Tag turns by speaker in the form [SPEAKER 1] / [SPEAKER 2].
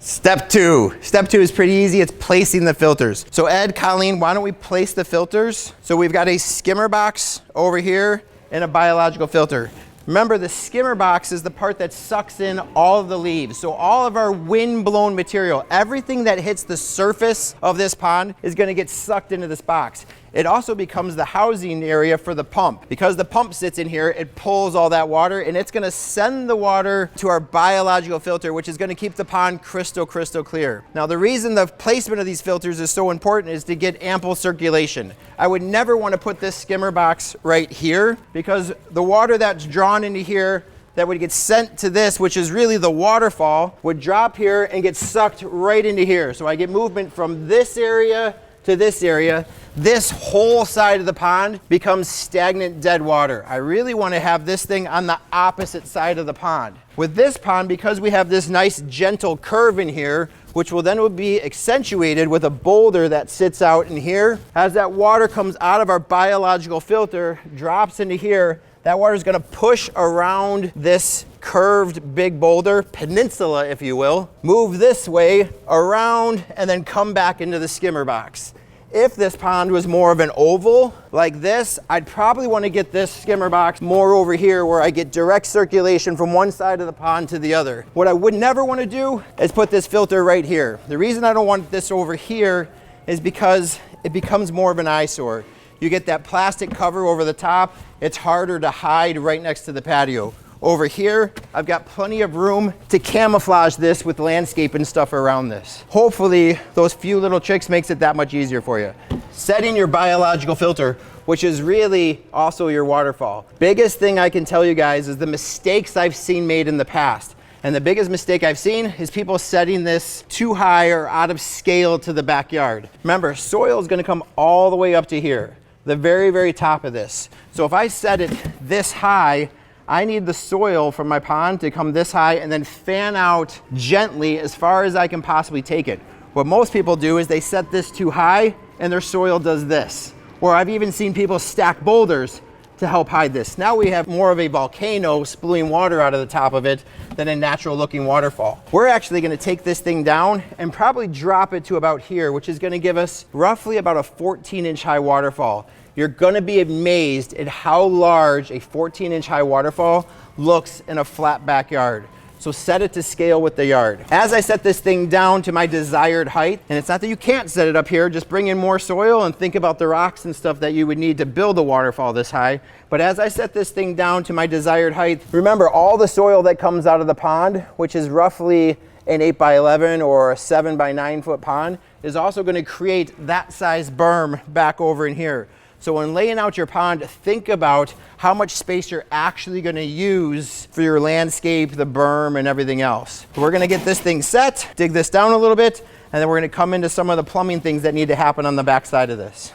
[SPEAKER 1] Step two. Step two is pretty easy. It's placing the filters. So Ed, Colleen, why don't we place the filters? So we've got a skimmer box over here and a biological filter. Remember, the skimmer box is the part that sucks in all of the leaves. So all of our wind-blown material, everything that hits the surface of this pond is gonna get sucked into this box. It also becomes the housing area for the pump. Because the pump sits in here, it pulls all that water and it's gonna send the water to our biological filter, which is gonna keep the pond crystal clear. Now, the reason the placement of these filters is so important is to get ample circulation. I would never wanna put this skimmer box right here because the water that's drawn into here that would get sent to this, which is really the waterfall, would drop here and get sucked right into here. So I get movement from this area to this area. This whole side of the pond becomes stagnant dead water. I really want to have this thing on the opposite side of the pond. With this pond, because we have this nice gentle curve in here, which will then be accentuated with a boulder that sits out in here, as that water comes out of our biological filter, drops into here, that water is going to push around this curved big boulder, peninsula if you will, move this way around and then come back into the skimmer box. If this pond was more of an oval like this, I'd probably want to get this skimmer box more over here where I get direct circulation from one side of the pond to the other. What I would never want to do is put this filter right here. The reason I don't want this over here is because it becomes more of an eyesore. You get that plastic cover over the top, it's harder to hide right next to the patio. Over here, I've got plenty of room to camouflage this with landscape and stuff around this. Hopefully, those few little tricks makes it that much easier for you. Setting your biological filter, which is really also your waterfall. Biggest thing I can tell you guys is the mistakes I've seen made in the past. And the biggest mistake I've seen is people setting this too high or out of scale to the backyard. Remember, soil is gonna come all the way up to here, the very top of this. So if I set it this high, I need the soil from my pond to come this high and then fan out gently as far as I can possibly take it. What most people do is they set this too high and their soil does this. Or I've even seen people stack boulders to help hide this. Now we have more of a volcano spewing water out of the top of it than a natural looking waterfall. We're actually gonna take this thing down and probably drop it to about here, which is gonna give us roughly about a 14-inch high waterfall. You're gonna be amazed at how large a 14-inch high waterfall looks in a flat backyard. So set it to scale with the yard. As I set this thing down to my desired height, and it's not that you can't set it up here, just bring in more soil and think about the rocks and stuff that you would need to build a waterfall this high. But as I set this thing down to my desired height, remember all the soil that comes out of the pond, which is roughly an 8x11 or a 7x9 foot pond, is also gonna create that size berm back over in here. So when laying out your pond, think about how much space you're actually gonna use for your landscape, the berm, and everything else. We're gonna get this thing set, dig this down a little bit, and then we're gonna come into some of the plumbing things that need to happen on the back side of this.